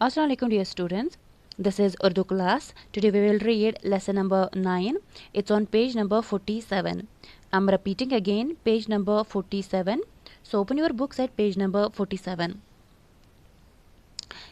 Assalamu alaikum dear students. This is Urdu class. Today we will read lesson number 9. It's on page number 47. I'm repeating again page number 47. So open your books at page number 47.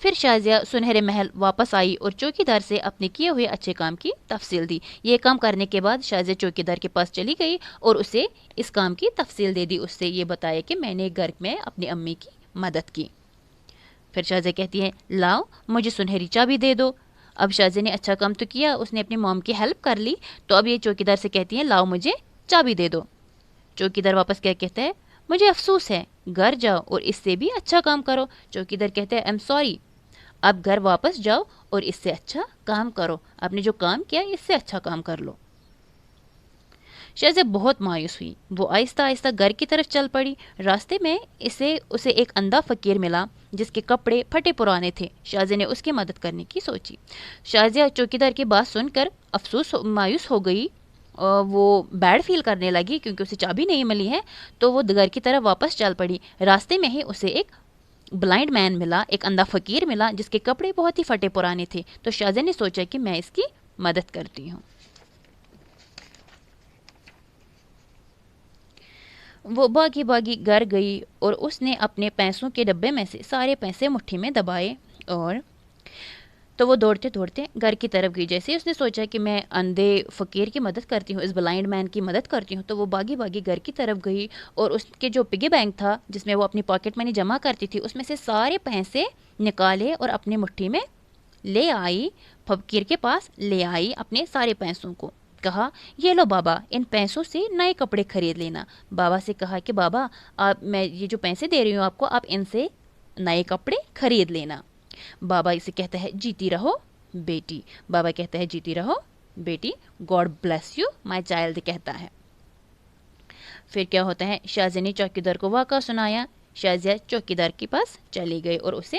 پھر شازیہ سنہرے محل واپس آئی اور چوکیدار سے اپنے کیے ہوئے اچھے کام کی تفصیل دی. یہ کام کرنے کے بعد شازیہ چوکیدار کے پاس چلی گئی اور اسے اس کام کی تفصیل دے دی. اس سے یہ بتایا کہ میں نے گھر میں اپنی امی کی مدد کی. پھر شازیہ کہتی ہے لاؤ مجھے سنہری چابی دے دو. اب شازیہ نے اچھا کام تو کیا, اس نے اپنی موم کی ہیلپ کر لی, تو اب یہ چوکیدار سے کہتی ہے لاؤ مجھے چابی دے دو. چوکیدار واپس کیا کہتا ہے, مجھے افسوس ہے, گھر جاؤ اور اس سے بھی اچھا کام کرو. چوکیدار کہتا ہے ایم سوری, اب گھر واپس جاؤ اور اس سے اچھا کام کرو, آپ نے جو کام کیا اس سے اچھا کام کر لو. شازیہ بہت مایوس ہوئی, وہ آہستہ آہستہ گھر کی طرف چل پڑی. راستے میں اسے ایک اندھا فقیر ملا جس کے کپڑے پھٹے پرانے تھے. شازیہ نے اس کی مدد کرنے کی سوچی. شازیہ چوکیدار کی بات سن کر مایوس ہو گئی, وہ بیڈ فیل کرنے لگی کیونکہ اسے چابی نہیں ملی ہے, تو وہ گھر کی طرف واپس چل پڑی. راستے میں ہی اسے ایک بلائنڈ مین ملا, ایک اندھا فقیر ملا جس کے کپڑے بہت ہی پھٹے پرانے تھے. تو شازیہ نے سوچا کہ میں اس کی مدد کرتی ہوں. وہ باغی باغی گھر گئی اور اس نے اپنے پیسوں کے ڈبے میں سے سارے پیسے مٹھی میں دبائے, اور تو وہ دوڑتے دوڑتے گھر کی طرف گئی. جیسے اس نے سوچا کہ میں اندھے فقیر کی مدد کرتی ہوں, اس بلائنڈ مین کی مدد کرتی ہوں, تو وہ باغی باغی گھر کی طرف گئی اور اس کے جو پگی بینک تھا جس میں وہ اپنی پاکٹ منی جمع کرتی تھی, اس میں سے سارے پیسے نکالے اور اپنی مٹھی میں لے آئی. فقیر کے پاس لے آئی اپنے سارے پیسوں کو. کہا یہ لو بابا, ان پیسوں سے نئے کپڑے خرید لینا. بابا سے کہا کہ بابا میں یہ جو پیسے دے رہی ہوں آپ کو, آپ ان سے نئے کپڑے خرید لینا. بابا اسے کہتا ہے جیتی رہو بیٹی. بابا کہتا ہے جیتی رہو بیٹی, God bless you my child کہتا ہے. پھر کیا ہوتا ہے, شازیہ نے چوکیدار کو واقعہ سنایا. شازیہ چوکیدار کے پاس چلی گئی اور اسے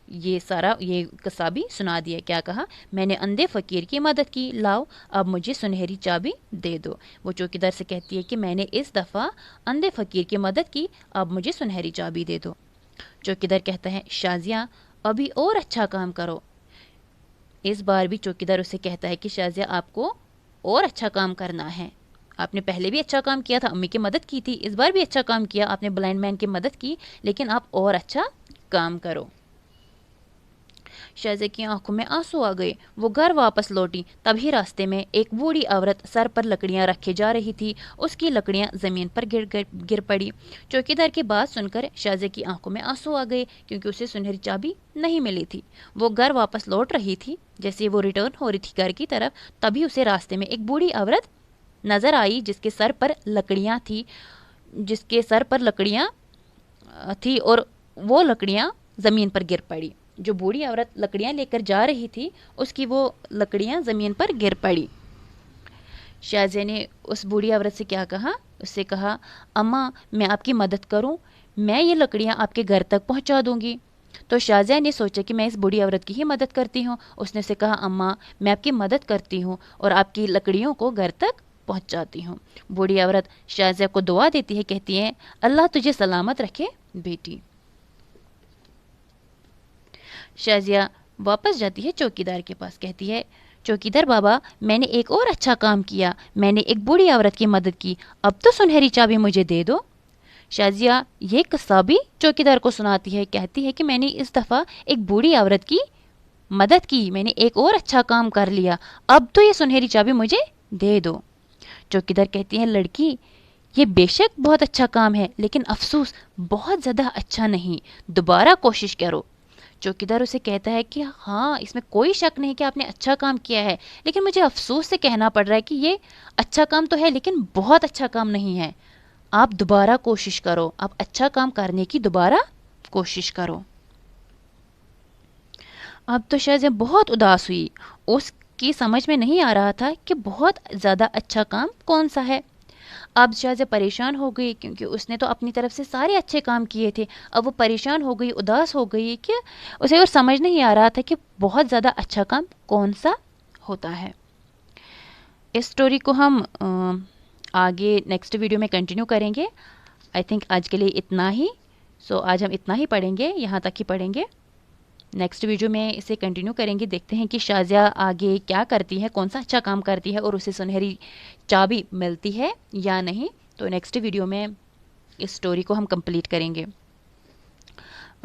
یہ قصہ بھی سنا دیا. کیا کہا, میں نے اندھے فقیر کی مدد کی, لاؤ اب مجھے سنہری چابی دے دو. وہ چوکیدار سے کہتی ہے کہ میں نے اس دفعہ اندھے فقیر کی مدد کی, اب مجھے سنہری چابی دے دو. چوکیدار کہتا ہے شازیہ ابھی اور اچھا کام کرو. اس بار بھی چوکیدار اسے کہتا ہے کہ شازیہ آپ کو اور اچھا کام کرنا ہے. آپ نے پہلے بھی اچھا کام کیا تھا, امی کی مدد کی تھی, اس بار بھی اچھا کام کیا, آپ نے بلائنڈ مین کی مدد کی, لیکن آپ اور اچھا کام کرو. شازیہ کی آنکھوں میں آنسو آ گئے. وہ گھر واپس لوٹی. تبھی راستے میں ایک بوڑھی عورت سر پر لکڑیاں رکھے جا رہی تھی. اس کی لکڑیاں زمین پر گر پڑی. چوکیدار کی بات سن کر شازیہ کی آنکھوں میں آنسو آ گئے کیونکہ اسے سنہری چابی نہیں ملی تھی. وہ گھر واپس لوٹ رہی تھی. جیسے وہ ریٹرن ہو رہی تھی گھر کی طرف, تبھی اسے راستے میں ایک بوڑھی عورت نظر آئی جس کے سر پر لکڑیاں تھی اور وہ لکڑیاں زمین پر گر پڑی. جو بوڑھی عورت لکڑیاں لے کر جا رہی تھی, اس کی وہ لکڑیاں زمین پر گر پڑی. شازیہ نے اس بوڑھی عورت سے کیا کہا, اس سے کہا اماں میں آپ کی مدد کروں, میں یہ لکڑیاں آپ کے گھر تک پہنچا دوں گی. تو شازیہ نے سوچا کہ میں اس بوڑھی عورت کی ہی مدد کرتی ہوں. اس نے سے کہا اماں میں آپ کی مدد کرتی ہوں اور آپ کی لکڑیوں کو گھر تک پہنچاتی ہوں. بوڑھی عورت شازیہ کو دعا دیتی ہے, کہتی ہے اللہ تجھے سلامت رکھے بیٹی. شازیہ واپس جاتی ہے چوکیدار کے پاس. کہتی ہے چوکیدار بابا میں نے ایک اور اچھا کام کیا, میں نے ایک بوڑھی عورت کی مدد کی, اب تو سنہری چابی مجھے دے دو. شازیہ یہ قصہ بھی چوکیدار کو سناتی ہے. کہتی ہے کہ میں نے اس دفعہ ایک بوڑھی عورت کی مدد کی, میں نے ایک اور اچھا کام کر لیا, اب تو یہ سنہری چابی مجھے دے دو. چوکیدار کہتی ہے لڑکی یہ بے شک بہت اچھا کام ہے, لیکن افسوس بہت زیادہ اچھا نہیں, دوبارہ کوشش کرو. چوکیدار اسے کہتا ہے کہ ہاں اس میں کوئی شک نہیں کہ آپ نے اچھا کام کیا ہے, لیکن مجھے افسوس سے کہنا پڑ رہا ہے کہ یہ اچھا کام تو ہے لیکن بہت اچھا کام نہیں ہے, آپ دوبارہ کوشش کرو, آپ اچھا کام کرنے کی دوبارہ کوشش کرو. اب تو شازیہ بہت اداس ہوئی. اس کی سمجھ میں نہیں آ رہا تھا کہ بہت زیادہ اچھا کام کون سا ہے. اب شازیہ پریشان ہو گئی کیونکہ اس نے تو اپنی طرف سے سارے اچھے کام کیے تھے. اب وہ پریشان ہو گئی, اداس ہو گئی کہ اسے اور سمجھ نہیں آ رہا تھا کہ بہت زیادہ اچھا کام کون سا ہوتا ہے. اس سٹوری کو ہم آگے نیکسٹ ویڈیو میں کنٹینیو کریں گے. آئی تھنک آج کے لیے اتنا ہی. آج ہم اتنا ہی پڑھیں گے, یہاں تک ہی پڑھیں گے. نیکسٹ ویڈیو میں اسے کنٹینیو کریں گے. دیکھتے ہیں کہ شازیہ آگے کیا کرتی ہے, کون سا اچھا کام کرتی ہے اور اسے سنہری چابی ملتی ہے یا نہیں. تو نیکسٹ ویڈیو میں اس سٹوری کو ہم کمپلیٹ کریں گے.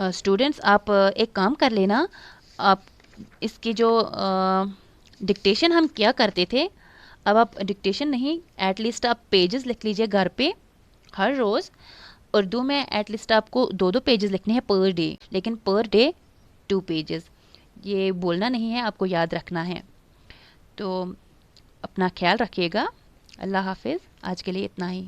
اسٹوڈنٹس آپ ایک کام کر لینا, آپ اس کی جو ڈکٹیشن ہم کیا کرتے تھے، اب آپ ڈکٹیشن نہیں، ایٹ لیسٹ آپ پیجز لکھ لیجئے گھر پہ ہر روز. اردو میں ایٹ لیسٹ آپ کو 2 پیجز لکھنے ہیں پر ڈے، لیکن پر ڈے 2 پیجز. یہ بولنا نہیں ہے، آپ کو یاد رکھنا ہے. تو اپنا خیال رکھیے گا. اللہ حافظ. آج کے لیے اتنا ہی.